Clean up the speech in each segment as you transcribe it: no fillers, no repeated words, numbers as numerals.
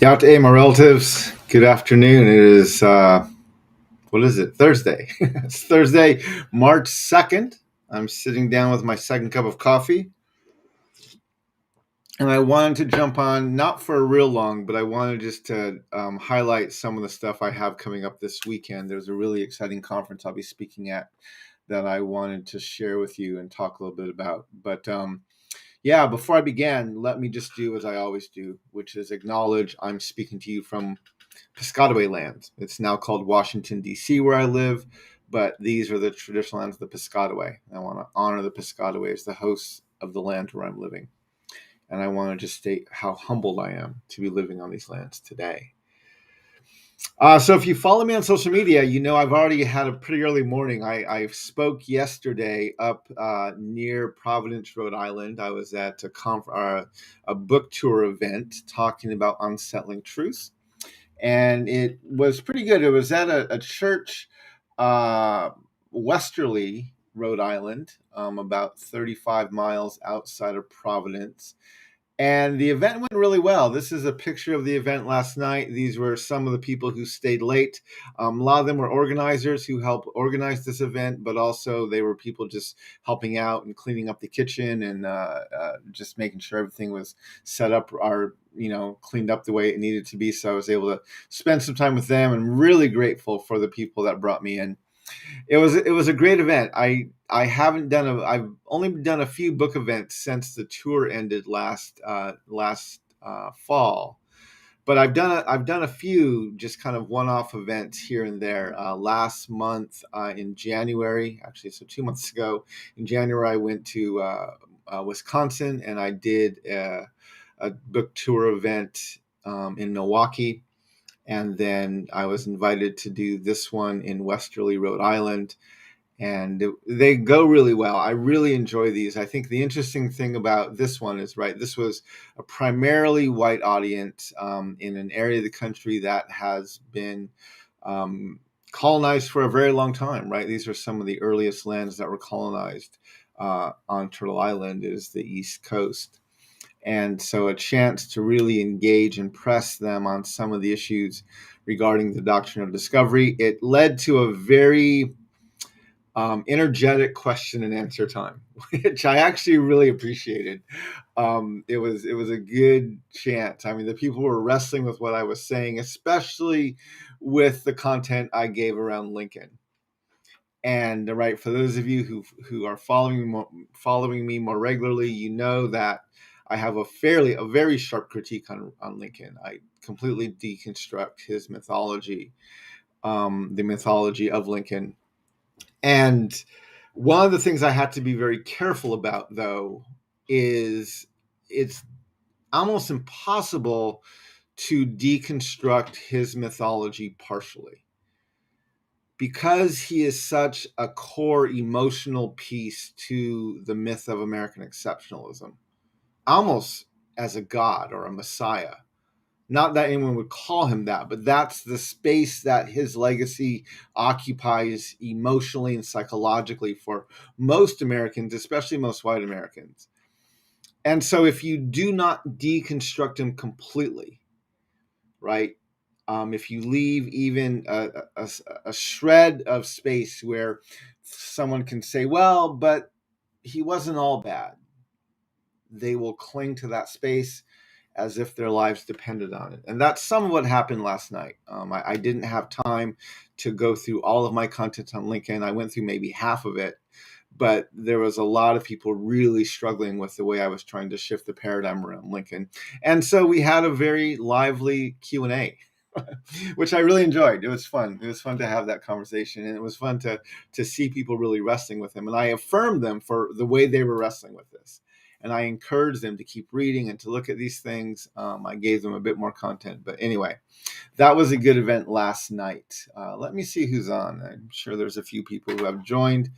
Hey, my relatives. Good afternoon. It is, what is it? Thursday. It's Thursday, March 2nd. I'm sitting down with my second cup of coffee. And I wanted to jump on, not for a real long, but I wanted just to highlight some of the stuff I have coming up this weekend. There's a really exciting conference I'll be speaking at that I wanted to share with you and talk a little bit about. But yeah, before I begin, let me just do as I always do, which is acknowledge I'm speaking to you from Piscataway lands. It's now called Washington, D.C., where I live, but these are the traditional lands of the Piscataway. I want to honor the Piscataway as the hosts of the land where I'm living. And I want to just state how humbled I am to be living on these lands today. So if you follow me on social media, you know I've already had a pretty early morning. I spoke yesterday up near Providence, Rhode Island. I was at a book tour event talking about Unsettling Truths. And it was pretty good. It was at a church, westerly Rhode Island, about 35 miles outside of Providence. And the event went really well. This is a picture of the event last night. These were some of the people who stayed late. A lot of them were organizers who helped organize this event, but also they were people just helping out and cleaning up the kitchen and just making sure everything was set up or cleaned up the way it needed to be. So I was able to spend some time with them, and really grateful for the people that brought me in. It was a great event. I've only done a few book events since the tour ended last fall, but I've done a few just kind of one-off events here and there. Last month in January, actually, so 2 months ago in January, I went to Wisconsin, and I did a book tour event in Milwaukee. And then I was invited to do this one in Westerly, Rhode Island. And they go really well. I really enjoy these. I think the interesting thing about this one is, right, this was a primarily white audience in an area of the country that has been colonized for a very long time, right? These are some of the earliest lands that were colonized on Turtle Island, is the East Coast. And so a chance to really engage and press them on some of the issues regarding the doctrine of discovery. It led to a very energetic question and answer time, which I actually really appreciated. It was a good chance. I mean, the people were wrestling with what I was saying, especially with the content I gave around Lincoln. And right, for those of you who are following me more regularly, you know that I have a very sharp critique on Lincoln. I completely deconstruct his mythology, the mythology of Lincoln. And one of the things I had to be very careful about, though, is it's almost impossible to deconstruct his mythology partially, because he is such a core emotional piece to the myth of American exceptionalism, almost as a god or a messiah. Not that anyone would call him that, but that's the space that his legacy occupies emotionally and psychologically for most Americans, especially most white Americans. And so if you do not deconstruct him completely, right, if you leave even a shred of space where someone can say, well, but he wasn't all bad, they will cling to that space as if their lives depended on it. And that's some of what happened last night. I didn't have time to go through all of my content on Lincoln. I went through maybe half of it, but there was a lot of people really struggling with the way I was trying to shift the paradigm around Lincoln. And so we had a very lively Q&A. Which I really enjoyed. It was fun. It was fun to have that conversation, and it was fun to see people really wrestling with him. And I affirmed them for the way they were wrestling with this. And I encouraged them to keep reading and to look at these things. I gave them a bit more content. But anyway, that was a good event last night. Let me see who's on. I'm sure there's a few people who have joined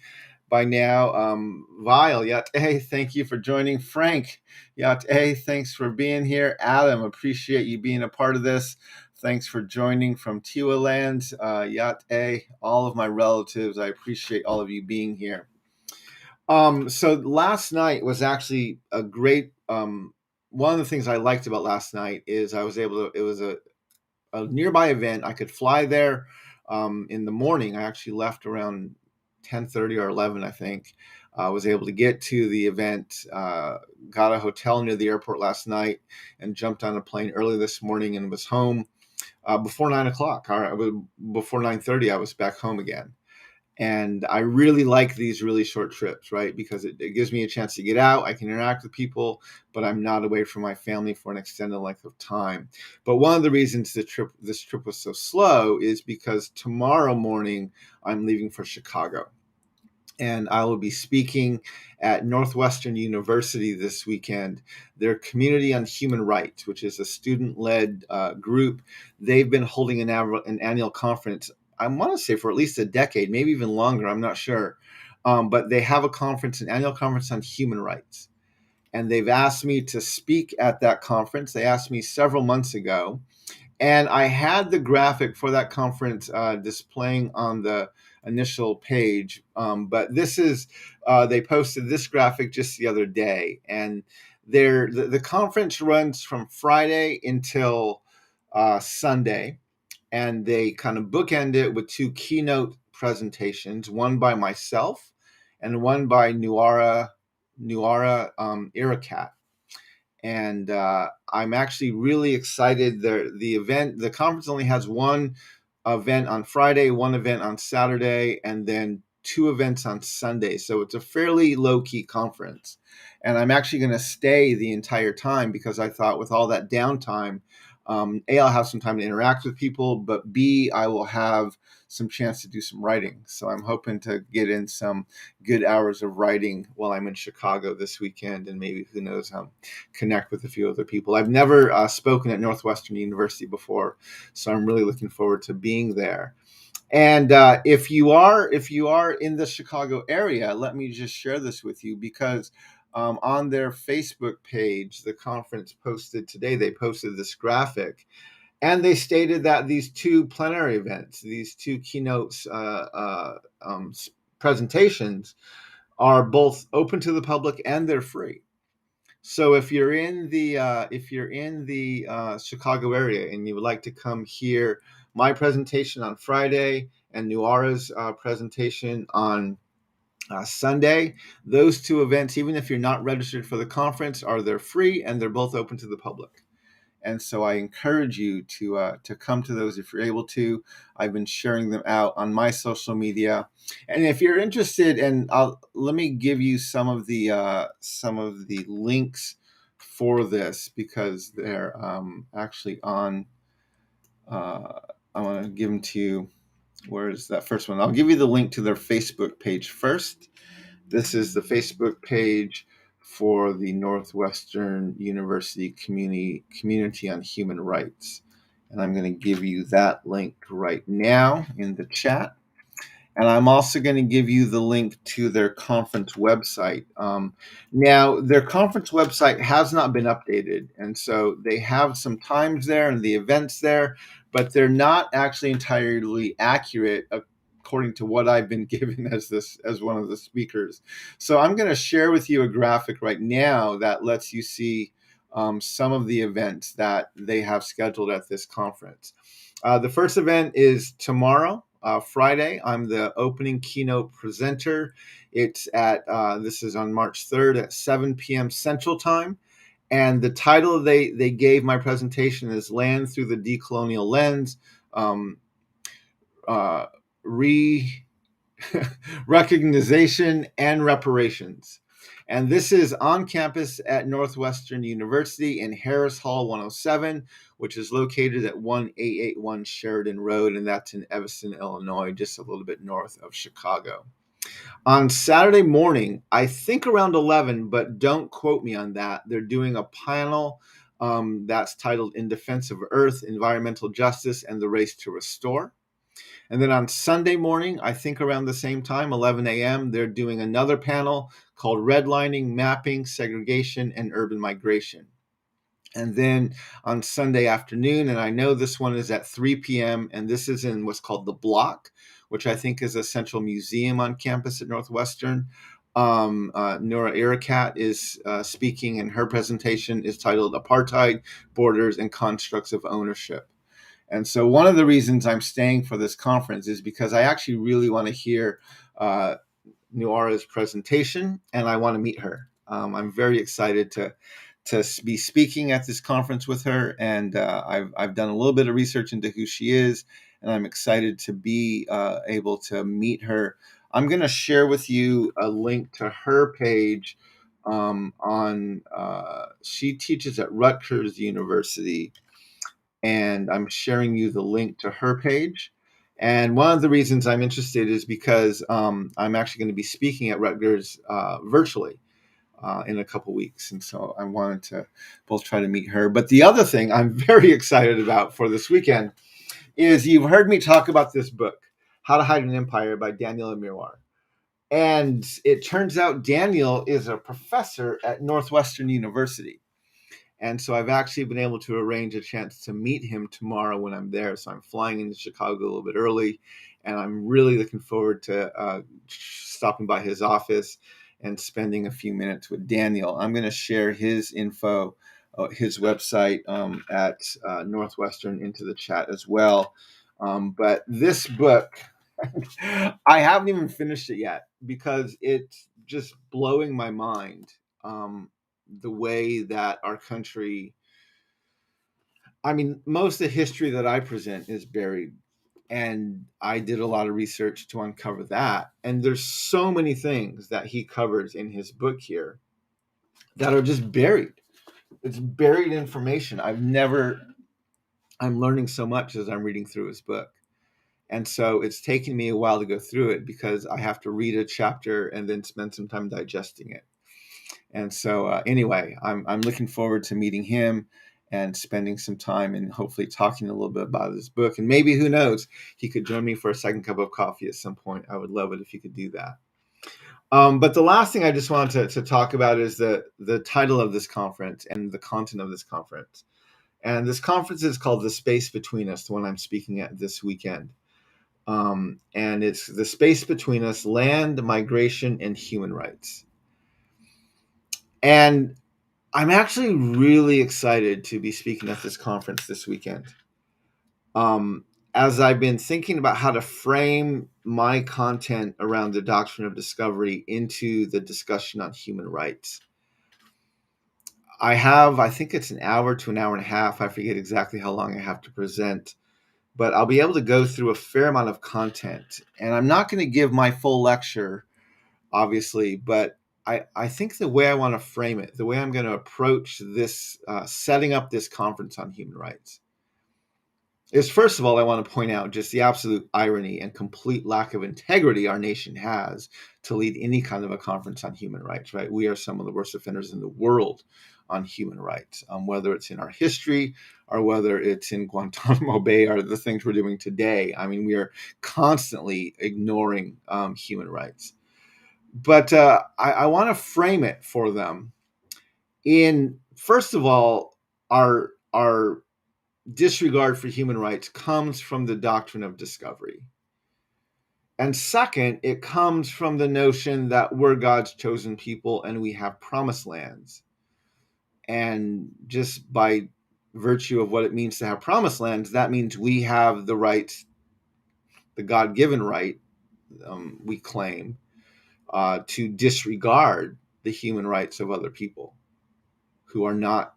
by now. Vile, thank you for joining. Frank, thanks for being here. Adam, appreciate you being a part of this. Thanks for joining from Tiwa Land. All of my relatives, I appreciate all of you being here. So last night was actually a great one of the things I liked about last night is I was able to. It was a nearby event. I could fly there in the morning. I actually left around 10:30 or 11, I think. I was able to get to the event, got a hotel near the airport last night, and jumped on a plane early this morning and was home before 9 o'clock. Before 9:30, I was back home again. And I really like these really short trips, right? Because it gives me a chance to get out. I can interact with people, but I'm not away from my family for an extended length of time. But one of the reasons this trip was so slow is because tomorrow morning I'm leaving for Chicago. And I will be speaking at Northwestern University this weekend. Their Community on Human Rights, which is a student-led group, they've been holding an annual conference, I want to say for at least a decade, maybe even longer, I'm not sure. But they have an annual conference on human rights. And they've asked me to speak at that conference. They asked me several months ago. And I had the graphic for that conference displaying on the initial page. But they posted this graphic just the other day. And the conference runs from Friday until Sunday. And they kind of bookend it with two keynote presentations, one by myself and one by Noura Erakat. And I'm actually really excited. The conference only has one event on Friday, one event on Saturday, and then two events on Sunday. So it's a fairly low-key conference. And I'm actually going to stay the entire time because I thought with all that downtime, A, I'll have some time to interact with people, but B, I will have some chance to do some writing. So I'm hoping to get in some good hours of writing while I'm in Chicago this weekend, and maybe, who knows, connect with a few other people. I've never spoken at Northwestern University before, so I'm really looking forward to being there. And if you are in the Chicago area, let me just share this with you because on their Facebook page, the conference posted today, they posted this graphic, and they stated that these two plenary events, these two keynotes presentations, are both open to the public and they're free. So if you're in the Chicago area and you would like to come hear my presentation on Friday and Noura's presentation on Sunday, those two events, even if you're not registered for the conference, they're free and they're both open to the public. And so I encourage you to come to those if you're able to. I've been sharing them out on my social media, and if you're interested, and let me give you some of the links for this because they're actually on. I want to give them to you. Where is that first one? I'll give you the link to their Facebook page first. This is the Facebook page for the Northwestern University Community on Human Rights. And I'm going to give you that link right now in the chat. And I'm also going to give you the link to their conference website. Now, their conference website has not been updated. And so they have some times there and the events there, but they're not actually entirely accurate according to what I've been given as one of the speakers. So I'm going to share with you a graphic right now that lets you see some of the events that they have scheduled at this conference. The first event is tomorrow. Friday, I'm the opening keynote presenter. It's this is on March 3rd at 7 p.m. Central Time. And the title they gave my presentation is Land Through the Decolonial Lens, Recognition and Reparations. And this is on campus at Northwestern University in Harris Hall 107, which is located at 1881 Sheridan Road, and that's in Evanston, Illinois, just a little bit north of Chicago. On Saturday morning, I think around 11, but don't quote me on that, they're doing a panel that's titled In Defense of Earth, Environmental Justice, and the Race to Restore. And then on Sunday morning, I think around the same time, 11 a.m., they're doing another panel called Redlining, Mapping, Segregation, and Urban Migration. And then on Sunday afternoon, and I know this one is at 3 p.m., and this is in what's called the Block, which I think is a central museum on campus at Northwestern. Noura Erakat is speaking, and her presentation is titled Apartheid, Borders, and Constructs of Ownership. And so one of the reasons I'm staying for this conference is because I actually really want to hear Noura's presentation, and I want to meet her. I'm very excited to be speaking at this conference with her, and I've done a little bit of research into who she is, and I'm excited to be able to meet her. I'm going to share with you a link to her page on. She teaches at Rutgers University, and I'm sharing you the link to her page. And one of the reasons I'm interested is because I'm actually going to be speaking at Rutgers virtually in a couple weeks. And so I wanted to both try to meet her. But the other thing I'm very excited about for this weekend is you've heard me talk about this book, How to Hide an Empire by Daniel Immerwahr. And it turns out Daniel is a professor at Northwestern University. And so I've actually been able to arrange a chance to meet him tomorrow when I'm there. So I'm flying into Chicago a little bit early, and I'm really looking forward to stopping by his office and spending a few minutes with Daniel. I'm going to share his info, his website at Northwestern into the chat as well. But this book, I haven't even finished it yet because it's just blowing my mind. The way that our country, I mean, most of the history that I present is buried. And I did a lot of research to uncover that. And there's so many things that he covers in his book here that are just buried. It's buried information. I'm learning so much as I'm reading through his book. And so it's taken me a while to go through it because I have to read a chapter and then spend some time digesting it. And so anyway, I'm looking forward to meeting him and spending some time and hopefully talking a little bit about his book. And maybe, who knows, he could join me for a second cup of coffee at some point. I would love it if he could do that. But the last thing I just wanted to talk about is the title of this conference and the content of this conference. And this conference is called The Space Between Us, the one I'm speaking at this weekend. And it's The Space Between Us, Land, Migration, and Human Rights. And I'm actually really excited to be speaking at this conference this weekend. As I've been thinking about how to frame my content around the doctrine of discovery into the discussion on human rights, I think it's an hour to an hour and a half. I forget exactly how long I have to present, but I'll be able to go through a fair amount of content. And I'm not going to give my full lecture, obviously, but I think the way I want to frame it, the way I'm going to approach this, setting up this conference on human rights, is, first of all, I want to point out just the absolute irony and complete lack of integrity our nation has to lead any kind of a conference on human rights, right? We are some of the worst offenders in the world on human rights, whether it's in our history or whether it's in Guantanamo Bay or the things we're doing today. I mean, we are constantly ignoring human rights. But I want to frame it for them in, first of all, our disregard for human rights comes from the doctrine of discovery. And second, it comes from the notion that we're God's chosen people and we have promised lands. And just by virtue of what it means to have promised lands, that means we have the right, the God-given right, we claim, to disregard the human rights of other people who are not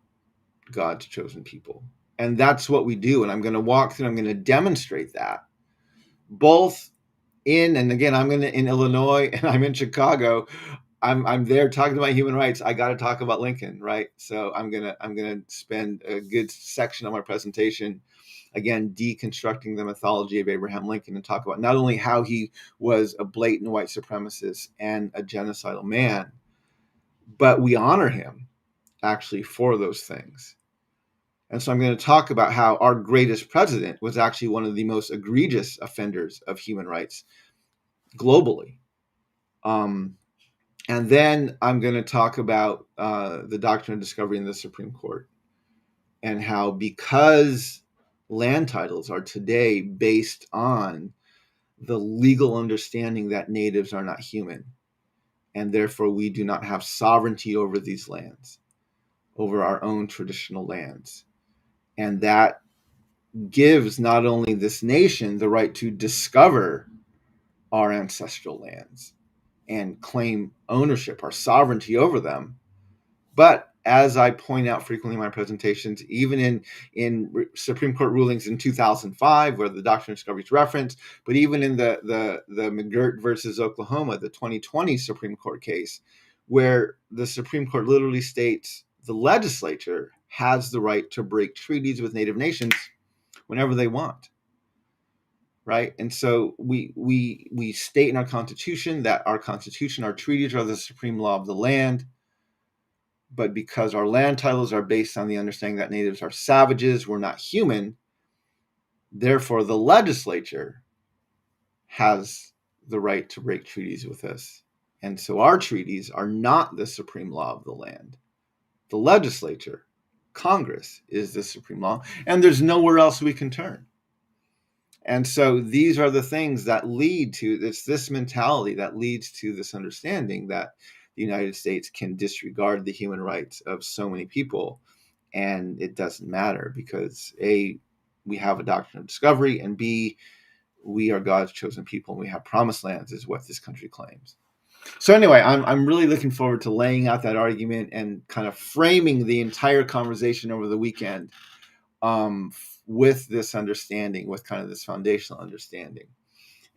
God's chosen people. And that's what we do. And I'm going to walk through, I'm going to demonstrate that both in, and again, I'm in Illinois and I'm in Chicago. I'm there talking about human rights. I got to talk about Lincoln, right? So I'm gonna spend a good section of my presentation, again, deconstructing the mythology of Abraham Lincoln and talk about not only how he was a blatant white supremacist and a genocidal man, but we honor him actually for those things. And so I'm going to talk about how our greatest president was actually one of the most egregious offenders of human rights globally. And then I'm going to talk about the doctrine of discovery in the Supreme Court and how, because land titles are today based on the legal understanding that natives are not human and therefore we do not have sovereignty over these lands, over our own traditional lands. And that gives not only this nation the right to discover our ancestral lands and claim ownership, our sovereignty over them, but as I point out frequently in my presentations, even in Supreme Court rulings in 2005, where the Doctrine of Discovery is referenced, but even in the McGirt versus Oklahoma, the 2020 Supreme Court case, where the Supreme Court literally states the legislature has the right to break treaties with Native nations whenever they want, right? And so we state in our Constitution that our Constitution, our treaties are the supreme law of the land. But because our land titles are based on the understanding that natives are savages, we're not human, therefore the legislature has the right to break treaties with us. And so our treaties are not the supreme law of the land. The legislature, Congress, is the supreme law, and there's nowhere else we can turn. And so these are the things that lead to this mentality that leads to this understanding that the United States can disregard the human rights of so many people, and it doesn't matter because A, we have a doctrine of discovery, and B, we are God's chosen people and we have promised lands is what this country claims. So anyway, I'm really looking forward to laying out that argument and kind of framing the entire conversation over the weekend with this understanding, with kind of this foundational understanding.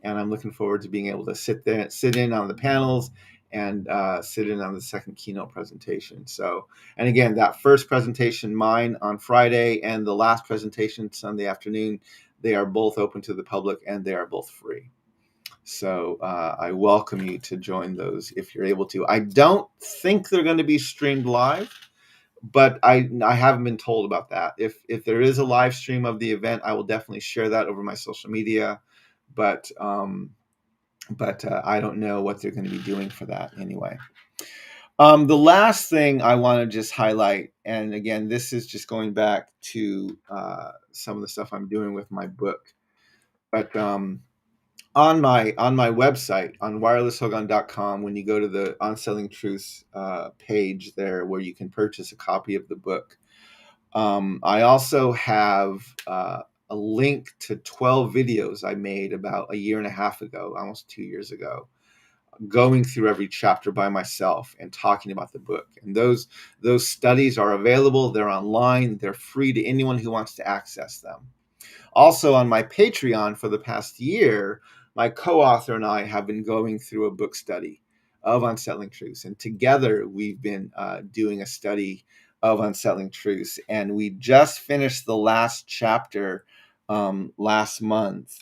And I'm looking forward to being able to sit in on the panels and sit in on the second keynote presentation. So, and again, that first presentation, mine on Friday, and the last presentation Sunday afternoon, they are both open to the public and they are both free. So I welcome you to join those if you're able to. I don't think they're going to be streamed live, but I haven't been told about that. If there is a live stream of the event, I will definitely share that over my social media. But I don't know what they're going to be doing for that anyway. The last thing I want to just highlight, and again, this is just going back to some of the stuff I'm doing with my book, but on my website on wirelesshogan.com, when you go to the Unsettling Truths page there where you can purchase a copy of the book, I also have a link to 12 videos I made about a year and a half ago, almost 2 years ago, going through every chapter by myself and talking about the book. And those studies are available. They're online. They're free to anyone who wants to access them. Also on my Patreon for the past year, my co-author and I have been going through a book study of Unsettling Truths. And together we've been doing a study of Unsettling Truths. And we just finished the last chapter last month.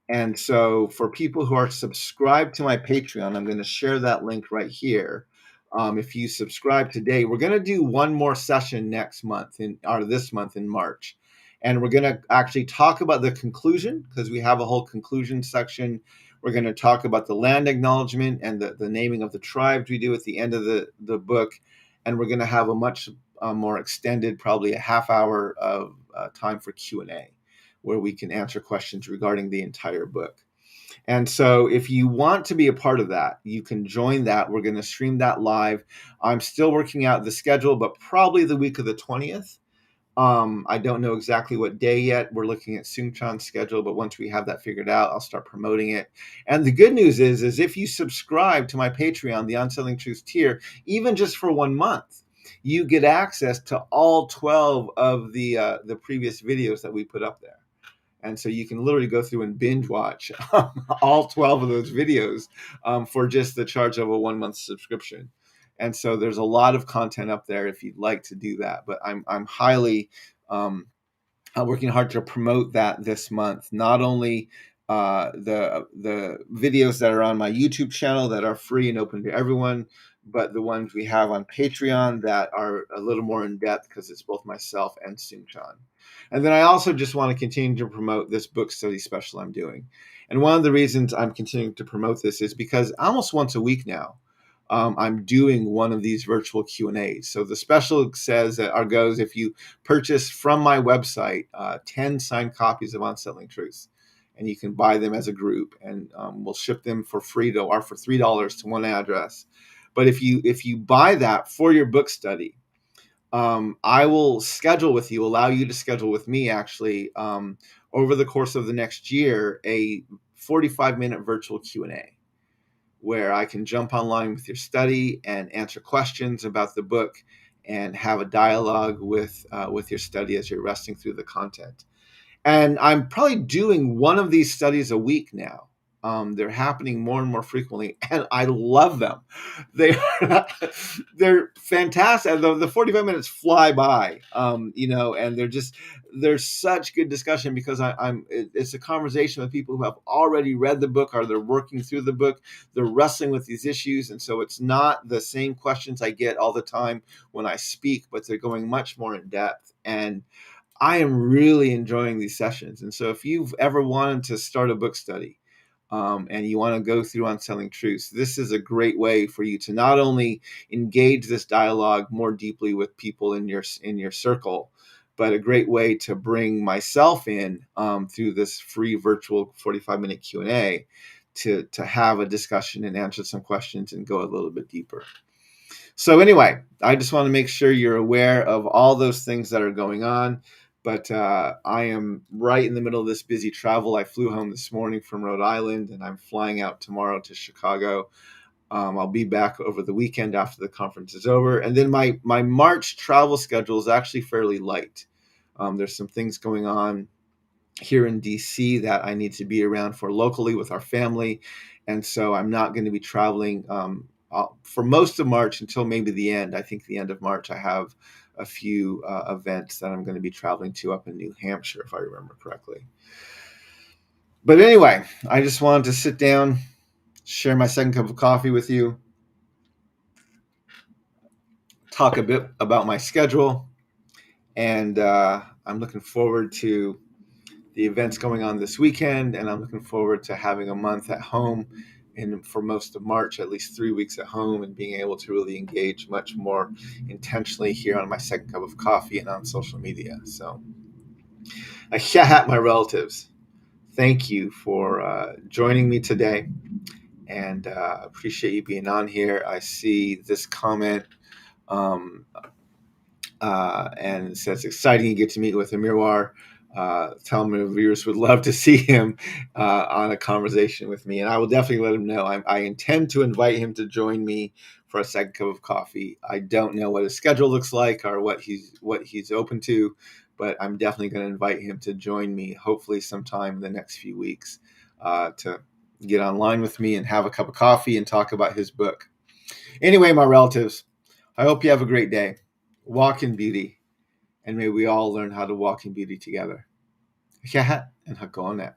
And so for people who are subscribed to my Patreon, I'm going to share that link right here. If you subscribe today, we're going to do one more session next month this month in March. And we're going to actually talk about the conclusion because we have a whole conclusion section. We're going to talk about the land acknowledgement and the naming of the tribes we do at the end of the book. And we're going to have a much more extended, probably a half hour of time for Q&A, where we can answer questions regarding the entire book. And so if you want to be a part of that, you can join that. We're going to stream that live. I'm still working out the schedule, but probably the week of the 20th. I don't know exactly what day yet. We're looking at Sungchan's schedule, but once we have that figured out, I'll start promoting it. And the good news is if you subscribe to my Patreon, the Unsettling Truths tier, even just for 1 month, you get access to all 12 of the previous videos that we put up there. And so you can literally go through and binge watch all 12 of those videos for just the charge of a 1 month subscription. And so there's a lot of content up there if you'd like to do that. But I'm highly working hard to promote that this month. Not only the videos that are on my YouTube channel that are free and open to everyone, but the ones we have on Patreon that are a little more in depth because it's both myself and Sungchan. And then I also just want to continue to promote this book study special I'm doing. And one of the reasons I'm continuing to promote this is because almost once a week now, I'm doing one of these virtual Q&As. So the special says that goes if you purchase from my website 10 signed copies of Unsettling Truths, and you can buy them as a group, and we'll ship them for free for $3 to one address. But if you buy that for your book study, I will allow you to schedule with me actually, over the course of the next year, a 45-minute virtual Q&A where I can jump online with your study and answer questions about the book and have a dialogue with your study as you're wrestling through the content. And I'm probably doing one of these studies a week now. They're happening more and more frequently, and I love them. They they're fantastic. The 45 minutes fly by, and they're such good discussion because it's a conversation with people who have already read the book or they're working through the book. They're wrestling with these issues, and so it's not the same questions I get all the time when I speak, but they're going much more in depth. And I am really enjoying these sessions. And so if you've ever wanted to start a book study, and you want to go through Unsettling Truths, this is a great way for you to not only engage this dialogue more deeply with people in your circle, but a great way to bring myself in through this free virtual 45-minute Q&A to have a discussion and answer some questions and go a little bit deeper. So anyway, I just want to make sure you're aware of all those things that are going on. But I am right in the middle of this busy travel. I flew home this morning from Rhode Island, and I'm flying out tomorrow to Chicago. I'll be back over the weekend after the conference is over. And then my March travel schedule is actually fairly light. There's some things going on here in DC that I need to be around for locally with our family. And so I'm not going to be traveling for most of March until maybe the end. I think the end of March, I have a few events that I'm going to be traveling to up in New Hampshire, if I remember correctly. But anyway, I just wanted to sit down, share my second cup of coffee with you, talk a bit about my schedule, and I'm looking forward to the events going on this weekend, and I'm looking forward to having a month at home and for most of March, at least 3 weeks at home, and being able to really engage much more intentionally here on my second cup of coffee and on social media. So, my relatives, thank you for joining me today, and appreciate you being on here. I see this comment, and it says, exciting you get to meet with Immerwahr. Tell my viewers would love to see him on a conversation with me, and I will definitely let him know. I intend to invite him to join me for a second cup of coffee. I don't know what his schedule looks like or what he's open to, but I'm definitely going to invite him to join me, hopefully sometime in the next few weeks, to get online with me and have a cup of coffee and talk about his book. Anyway, my relatives, I hope you have a great day. Walk in beauty. And may we all learn how to walk in beauty together. And Hakonet.